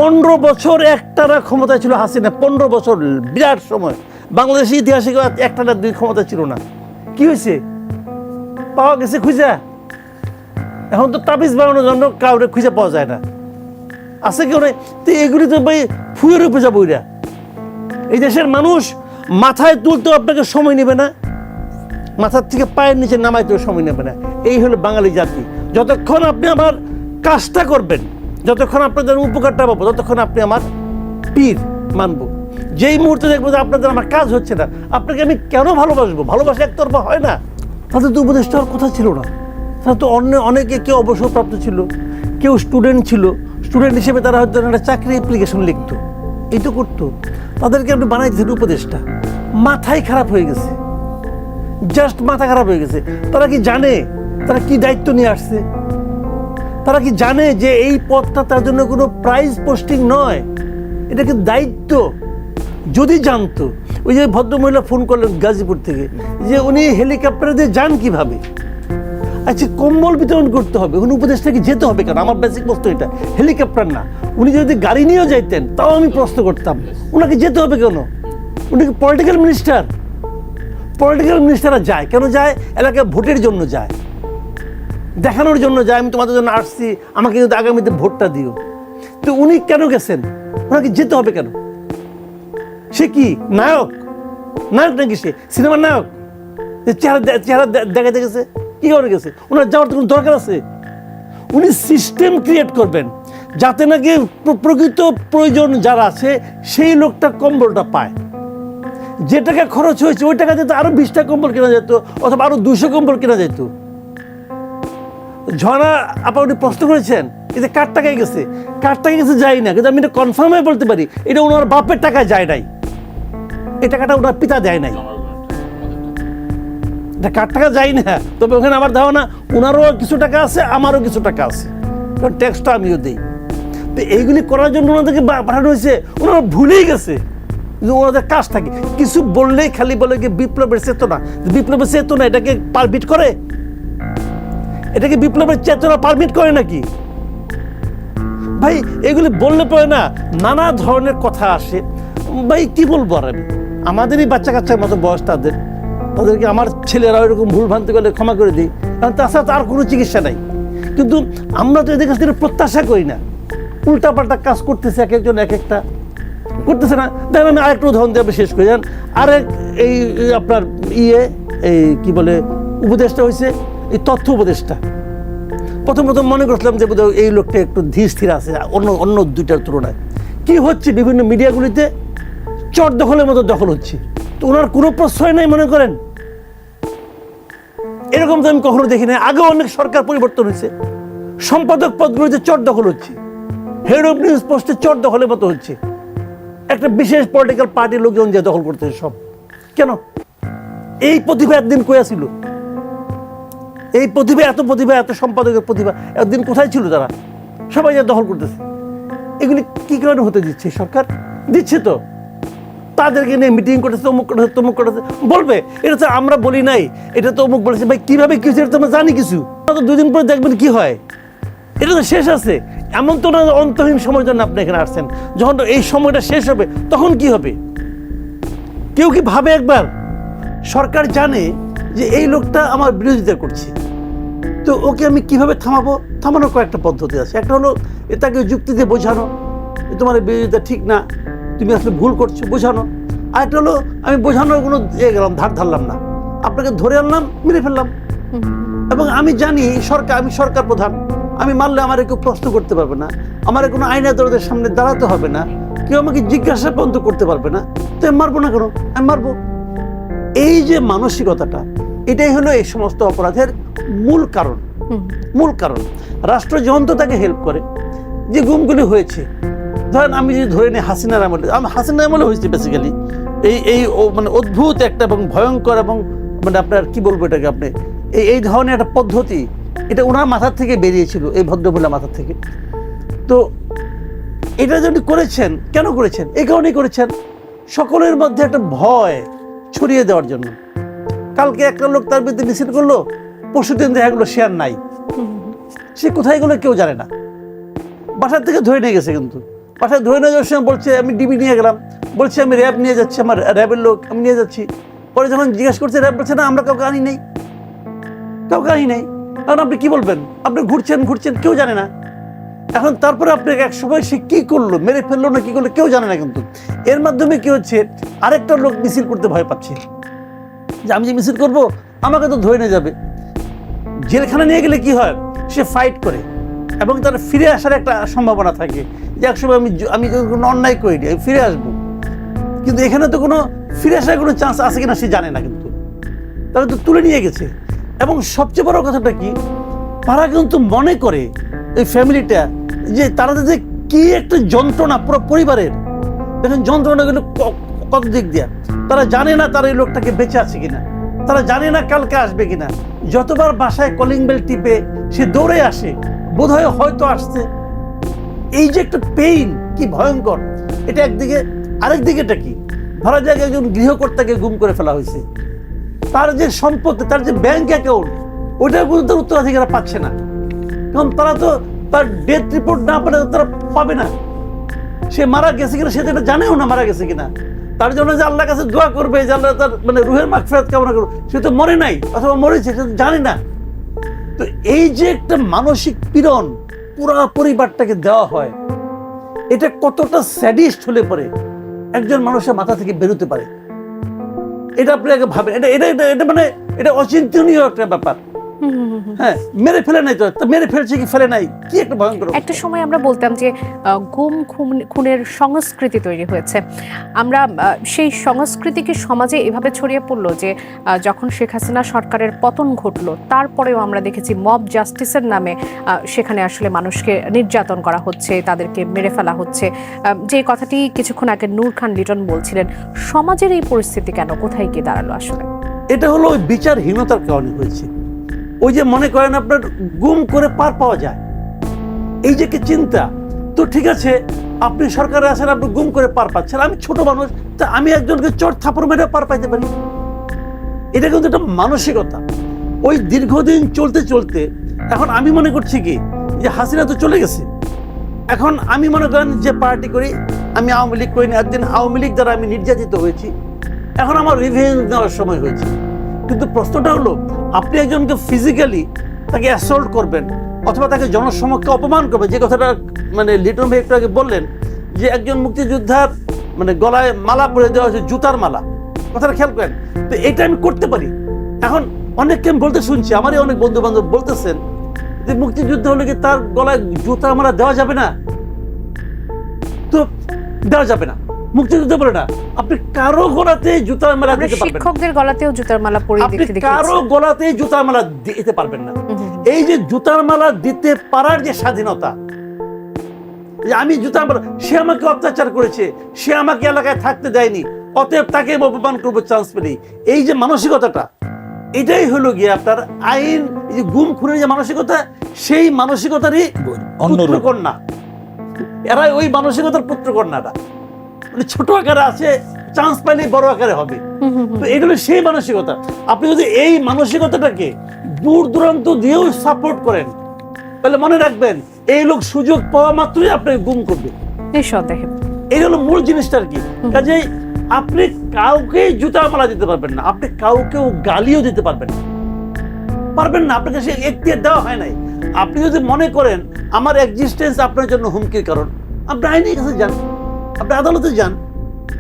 15 বছর একটানা ক্ষমতায় ছিল হাসিনা, 15 বছর, বিরাট সময়। বাংলাদেশের ইতিহাসে একটানা দুই ক্ষমতা ছিল না। কি হয়েছে? পাওয়া গেছে খুঁজা। এখন তো তাবিজ বানানোর জন্য কাউরে খুঁজে পাওয়া যায় না, আছে কেউ নেই। তো এগুলি তো ভাই ফুয়ের উপরে যাবো। এই দেশের মানুষ মাথায় তুলতেও আপনাকে সময় নেবে না, মাথার থেকে পায়ের নিচে নামাইতেও সময় নেবে না। এই হলো বাঙালি জাতি। যতক্ষণ আপনি আমার কাজটা করবেন, যতক্ষণ আপনাদের উপকারটা পাবো, ততক্ষণ আপনি আমার পীর মানবো। যেই মুহূর্তে দেখবো যে আপনাদের আমার কাজ হচ্ছে না, আপনাকে আমি কেন ভালোবাসবো? ভালোবাসা একতরফা হয় না। তাদের তো উপদেশ হওয়ার কথা ছিল না। তারা তো অনেকে, কেউ অবসরপ্রাপ্ত ছিল, কেউ স্টুডেন্ট ছিল। স্টুডেন্ট হিসেবে তারা হয়তো একটা চাকরি অ্যাপ্লিকেশন লিখতো, এই তো করতো। তাদেরকে আপনি বানাই দিয়েছেন উপদেশটা। মাথায় খারাপ হয়ে গেছে, জাস্ট মাথা খারাপ হয়ে গেছে। তারা কি জানে তারা কি দায়িত্ব নিয়ে আসছে? তারা কি জানে যে এই পদটা তার জন্য কোনো প্রাইজ পোস্টিং নয়, এটা কি দায়িত্ব? যদি জানতো, ওই যে ভদ্রমহিলা ফোন করলেন গাজীপুর থেকে, যে উনি হেলিকপ্টারে দিয়ে যান কিভাবে? আচ্ছা, কম্বল বিতরণ করতে হবে, উনি উপদেশটাকে যেতে হবে কেন? আমার বেসিক প্রশ্ন এটা। হেলিকপ্টার না, উনি যদি গাড়ি নিয়েও যাইতেন তাও আমি প্রশ্ন করতাম, ওনাকে যেতে হবে কেন? উনি কি পলিটিক্যাল মিনিস্টার? পলিটিক্যাল মিনিস্টাররা যায় কেন? যায় এলাকায় ভোটের জন্য যায়, দেখানোর জন্য যায় আমি তোমাদের জন্য আসছি, আমাকে কিন্তু আগামীতে ভোটটা দিও। তো উনি কেন গেছেন? ওনাকে যেতে হবে কেন? সে কি নায়ক? নায়ক নাকি সে সিনেমার নায়ক? চেহারা দেখাতে গেছে? কি করে গেছে? ওনার যাওয়ার তো কোনো দরকার আছে? উনি সিস্টেম ক্রিয়েট করবেন যাতে নাকি প্রকৃত প্রয়োজন যারা আছে সেই লোকটা কম্বলটা পায়। যে টাকা খরচ হয়েছে ওই টাকা যেত আরো 20টা কম্বল কেনা যেত, অথবা আরো 200 কম্বল কেনা যেত। ঝর্ণা আপা উনি প্রশ্ন করেছেন, এতে কার টাকায় গেছে? কার টাকায় গেছে যাই না, কিন্তু আমি এটা কনফার্ম হয়ে বলতে পারি এটা ওনার বাপের টাকায় যায় নাই, এই টাকাটা ওনার পিতা দেয় নাই। এটা কার টাকা যায় না, তবে ওখানে আমার ধারণা ওনারও কিছু টাকা আছে, আমারও কিছু টাকা আছে, কারণ ট্যাক্সটা আমিও দিই। তো এইগুলি করার জন্য ওনাদেরকে পাঠানো হয়েছে, ওনারা ভুলেই গেছে কিন্তু ওনাদের কাজ থাকে। কিছু বললেই খালি বলে কি বিপ্লবের চেতনা। বিপ্লবের চেতনা এটাকে পারমিট করে? এটাকে বিপ্লবের চেতনা পারমিট করে নাকি? ভাই এগুলি বললে পরে না নানা ধরনের কথা আসে। ভাই কি বলবো আর আমি, আমাদেরই বাচ্চা কাচ্চার মতো বয়স তাদের, তাদেরকে আমার ছেলেরা এরকম ভুল ভ্রান্তি করলে ক্ষমা করে দিই, কারণ তাছাড়া তার কোনো চিকিৎসা নাই। কিন্তু আমরা তো এদের কাছ থেকে প্রত্যাশা করি না। উল্টাপাল্টা কাজ করতেছে এক একজন এক একটা করতেছে না। দেখেন আমি আরেকটা উদাহরণ দিয়ে আমি শেষ করে যান। আরেক এই আপনার এই কি বলে উপদেশটা হয়েছে এই তথ্য উপদেশটা। প্রথম মনে করছিলাম যে বোধহয় এই লোকটা একটু ধীর স্থির আছে অন্য দুইটার তুলনায়। কি হচ্ছে, বিভিন্ন মিডিয়াগুলিতে চট দখলের মতো দখল হচ্ছে। তো ওনার কোনো প্রশ্রয় নাই মনে করেন? এরকম তো আমি কখনো দেখি না। আগে অনেক সরকার পরিবর্তন হয়েছে, সম্পাদক পদগুলিতে চট দখল হচ্ছে, হেড অফ নিউজ পোস্টে চট দখলের মতো হচ্ছে। একটা বিশেষ পলিটিক্যাল পার্টির লোকজন যে দখল করতেছে সব। কেন? এই প্রতিভা একদিন কইয়া ছিল? এই প্রতিভা, এত সম্পাদকের প্রতিভা একদিন কোথায় ছিল? তারা সবাই যা দখল করতেছে। এগুলি কি কারণে হতে দিচ্ছে? সরকার দিচ্ছে তো, তাদেরকে নিয়ে মিটিং করেছে, অমুক করেছে, তমুক করেছে, বলবে এটা তো আমরা বলি নাই, এটা তো অমুক বলেছে। ভাই কিভাবে কি হচ্ছে এটা তো আমরা জানি কিছু, তো 2 দিন পরে দেখবেন কি হয়। এটা তো শেষ আছে, এমন তো না অন্তহীন সময়ের জন্য আপনি এখানে আসছেন। যখন এই সময়টা শেষ হবে তখন কি হবে? কেউ কি ভাবে একবার? সরকার জানে যে এই লোকটা আমার বিরোধিতা করছে, তো ওকে আমি কিভাবে থামাবো? থামানোর কয়েকটা পদ্ধতি আছে। একটা হলো এটাকে যুক্তি দিয়ে বোঝানো, তোমার বিরোধিতা ঠিক না, তুমি আসলে ভুল করছো, বোঝানো। আরেকটা হলো আমি বোঝানোর কোনো গেলাম, ধার ধারলাম না, আপনাকে ধরে আনলাম, মেরে ফেললাম। এবং আমি জানি আমি সরকার প্রধান, আমি মারলে আমার কেউ প্রশ্ন করতে পারবে না, আমার কোনো আইন আদালতের সামনে দাঁড়াতে হবে না, কেউ আমাকে জিজ্ঞাসা পর্যন্ত করতে পারবে না, তো আমি মারবো না কেন? আমি মারবো। এই যে মানসিকতাটা, এটাই হলো এই সমস্ত অপরাধের মূল কারণ। রাষ্ট্র যখন তো তাকে হেল্প করে, যে গুমগুলি হয়েছে, ধরেন আমি যদি ধরে নিই হাসিনার আমলে হয়েছে বেসিক্যালি এই মানে অদ্ভুত একটা এবং ভয়ঙ্কর এবং মানে আপনার কি বলবো এটাকে, আপনি এই ধরনের একটা পদ্ধতি, এটা ওনার মাথার থেকে বেরিয়েছিল, এই ভদ্রমহিলার মাথার থেকে। তো এটা যদি করেছেন, কেন করেছেন? এই কারণেই করেছেন, সকলের মধ্যে একটা ভয় ছড়িয়ে দেওয়ার জন্য। কালকে একটা লোক তার বিরুদ্ধে মিছিল করলো, পরশু দিন দেখা গেলো শেয়ার নাই, সে কোথায় গেলো কেউ জানে না, বাসার থেকে ধরে নিয়ে গেছে, কিন্তু বাসায় ধরে নিয়ে যাওয়ার সময় বলছে আমি ডিবি নিয়ে গেলাম, বলছে আমি র্যাব নিয়ে যাচ্ছি, আমার র্যাবের লোক আমি নিয়ে যাচ্ছি। পরে যখন জিজ্ঞেস করছে র্যাব বলছে না আমরা কাউকে আনি নাই, কাউকে আনি নাই। কারণ আপনি কি বলবেন, আপনি ঘুরছেন কেউ জানে না। এখন তারপরে আপনাকে এক সময় সে কি করলো, মেরে ফেললো না কি করলো কেউ জানে না। কিন্তু এর মাধ্যমে কি হচ্ছে, আরেকটা লোক মিছিল করতে ভয় পাচ্ছে যে আমি যে মিছিল করবো আমাকে তো ধরে নিয়ে যাবে। জেলখানা নিয়ে গেলে কি হয়, সে ফাইট করে এবং তার ফিরে আসার একটা সম্ভাবনা থাকে যে একসময় আমি কোনো অন্যায় করিনি, আমি ফিরে আসবো। কিন্তু এখানে তো কোনো ফিরে আসার কোনো চান্স আছে কিনা সে জানে না, কিন্তু তারা তো তুলে নিয়ে গেছে। এবং সবচেয়ে বড় কথাটা কি, তারা কিন্তু মনে করে এই ফ্যামিলিটা যে তারা যে কি একটা যন্ত্রণা পুরো পরিবারের। দেখেন যন্ত্রণাগুলো কত দিক দিয়ে, তারা জানে না তার এই লোকটাকে বেঁচে আছে কিনা, তারা জানে না কালকে আসবে কিনা। যতবার বাসায় কলিং বেল টিপে সে দৌড়ে আসে, বোধহয় হয়তো আসছে। এই যে একটা পেইন কি ভয়ঙ্কর, এটা একদিকে। আরেক দিকেটা কি, ধরা যাক একজন গৃহকর্তাকে গুম করে ফেলা হয়েছে, তার যে সম্পত্তি, তার যে ব্যাংক অ্যাকাউন্ট, ওইটার পর্যন্ত উত্তরাধিকার পাচ্ছে না। কারণ তারা তো তার ডেথ রিপোর্ট না পেলে তারা পাবে না সে মারা গেছে কিনা, সে তো এটা জানেও না মারা গেছে কিনা। তার জন্য যে আল্লাহর কাছে দোয়া করবে যে আল্লাহ তার মানে রুহের মাগফিরাত কামনা করবে, সে তো মরে নাই অথবা মরেছে সে তো জানে না। তো এই যে একটা মানসিক পীড়ন পুরো পরিবারটাকে দেওয়া হয়, এটা কতটা স্যাডিস্ট হলে পরে একজন মানুষের মাথা থেকে বেরোতে পারে, এটা আপনি আগে ভাবেন। এটা এটা এটা মানে এটা অচিন্তনীয় একটা ব্যাপার। হ্যাঁ, মেরে ফেলে নাই, তো মেরে ফেলছে কি ফেলে নাই, কি একটা ভয়ঙ্কর। একটা সময় আমরা বলতাম যে গুম খুনের সংস্কৃতি তৈরি হয়েছে। আমরা সেই সংস্কৃতিকে সমাজে এভাবে ছড়িয়ে পড়লো যে যখন শেখ হাসিনা সরকারের পতন ঘটলো, তারপরেও আমরা দেখেছি মব জাস্টিসের নামে সেখানে আসলে মানুষকে নির্যাতন করা হচ্ছে, তাদেরকে মেরে ফেলা হচ্ছে। যে কথাটি কিছুক্ষণ আগে নূর খান লিটন বলছিলেন, সমাজের এই পরিস্থিতি কেন, কোথায় গিয়ে দাঁড়ালো আসলে? এটা হলো ওই বিচারহীনতার কারণে হয়েছে। ওই যে মনে করেন আপনার গুম করে পার পাওয়া যায়, এই যে কি চিন্তা। তো ঠিক আছে, আপনি সরকারে আছেন, আপনি গুম করে পার পাচ্ছেন, আমি ছোট মানুষ, তা আমি একজনকে চট থাপড় মেরে পার পাইতে পারি। এটা কিন্তু একটা মানসিকতা। ওই দীর্ঘদিন চলতে চলতে এখন আমি মনে করছি কি যে হাসিনা তো চলে গেছে, এখন আমি মনে করেন যে পার্টি করি, আমি আওয়ামী লীগ করি না, একদিন আওয়ামী লীগ দ্বারা আমি নির্যাতিত হয়েছি, এখন আমার রিভেঞ্জ নেওয়ার সময় হয়েছে। কিন্তু প্রশ্নটা হলো, আপনি একজনকে ফিজিক্যালি তাকে অ্যাসল্ট করবেন অথবা তাকে জনসমক্ষে অপমান করবেন, যে কথাটা মানে লিটন ভাই একটু আগে বললেন যে একজন মুক্তিযোদ্ধার মানে গলায় মালা পরে দেওয়া হয়েছে, জুতার মালা, কথাটা খেয়াল করেন। তো এটা আমি করতে পারি। এখন অনেককে আমি বলতে শুনছি, আমারই অনেক বন্ধু বান্ধব বলতেছেন যে মুক্তিযুদ্ধ হলে কি তার গলায় জুতার মালা দেওয়া যাবে না? তো দেওয়া যাবে না, মুক্তিযুদ্ধ বলে না, আপনি কারো গলাতে জুতার মালা দিতে পারবেন না। শিক্ষকদের গলাতেও জুতার মালা পরিয়ে দিতে দেখেছি, কারো গলাতে জুতার মালা দিতে পারবেন না। এই যে জুতার মালা দিতে পারার যে স্বাধীনতা, যে আমি জুতার মালা, সে আমাকে অত্যাচার করেছে, সে আমাকে এলাকায় থাকতে দেয়নি, অতএব তাকে অপমান করবো চান্স পেলেই, এই যে মানসিকতাটা, এটাই হলো গিয়ে আপনার আইন। এই যে গুম খুনের যে মানসিকতা, সেই মানসিকতারই পুত্রকন্যা এরা, ওই মানসিকতার পুত্রকন্যাটা মানে ছোট আকারে আছে, চান্স পাইলে বড় আকারে হবে। তো এটা হলো সেই মানসিকতা। আপনি যদি এই মানসিকতাটাকে দূর দূরান্ত দিয়েও সাপোর্ট করেন, তাহলে মনে রাখবেন এই লোক সুযোগ পাওয়া মাত্রই আপনাকে গুম করবে। এই হলো মূল জিনিসটা আর কি। কাজেই আপনি কাউকে জুতা মালা দিতে পারবেন না, আপনি কাউকেও গালিও দিতে পারবেন না, পারবেন না, আপনাকে সে এখতিয়ার দেওয়া হয় নাই। আপনি যদি মনে করেন আমার এক্সিস্টেন্স আপনার জন্য হুমকির কারণ, আপনি আইনের কাছে যান, আপনি আদালতে যান।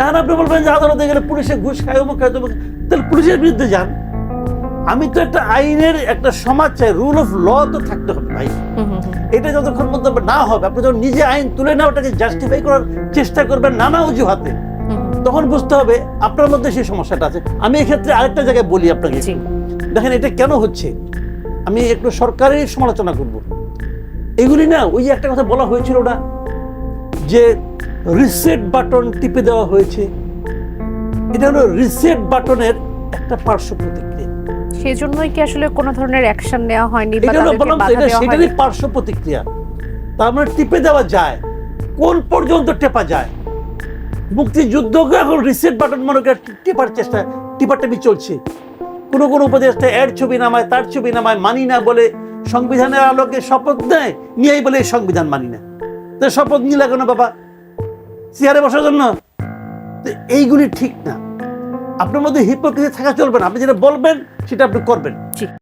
এখন আপনি বলবেন যে আদালতে গেলে পুলিশে ঘুষ খায়, অমুক খায়, তমুক, তাহলে পুলিশের বিরুদ্ধে যান। আমি তো একটা আইনের একটা সমাজ চাই, রুল অফ ল তো থাকতে হবে ভাই। এটা যতক্ষণ পর্যন্ত না হবে, আপনি যখন নিজে আইন তুলে না ওটাকে জাস্টিফাই করার চেষ্টা করবেন নানা অজুহাতে, তখন বুঝতে হবে আপনার মধ্যে সেই সমস্যাটা আছে। আমি এক্ষেত্রে আরেকটা জায়গায় বলি আপনাকে, দেখেন এটা কেন হচ্ছে, আমি একটু সরকারের সমালোচনা করব। এগুলি না, ওই যে একটা কথা বলা হয়েছিল না যে রিসেট বাটন টিপে দেওয়া হয়েছে, এটা হলো রিসেট বাটনের একটা পার্শ্ব প্রতিক্রিয়া। সেজন্যই কি আসলে কোনো ধরনের অ্যাকশন নেওয়া হয়নি, বা সেটারই পার্শ্ব প্রতিক্রিয়া। তার মানে টিপে দেওয়া যায়, কোন পর্যন্ত টেপা যায়। মুক্তিযুদ্ধকে এখন রিসেট বাটন মনে করে টিপার চেষ্টা, টিপাটাপি চলছে। কোনো কোনো উপদেষ্টা এর ছবি নামায়, তার ছবি নামায়, মানি না বলে, সংবিধানের আলোকে শপথ নেয়, নিয়েই বলে এই সংবিধান মানি না। তো শপথ নিলে কেন বাবা, চেয়ারে বসার জন্য। এইগুলি ঠিক না। আপনার মধ্যে হিপোক্রেসি থাকা চলবে না। আপনি যেটা বলবেন সেটা আপনি করবেন।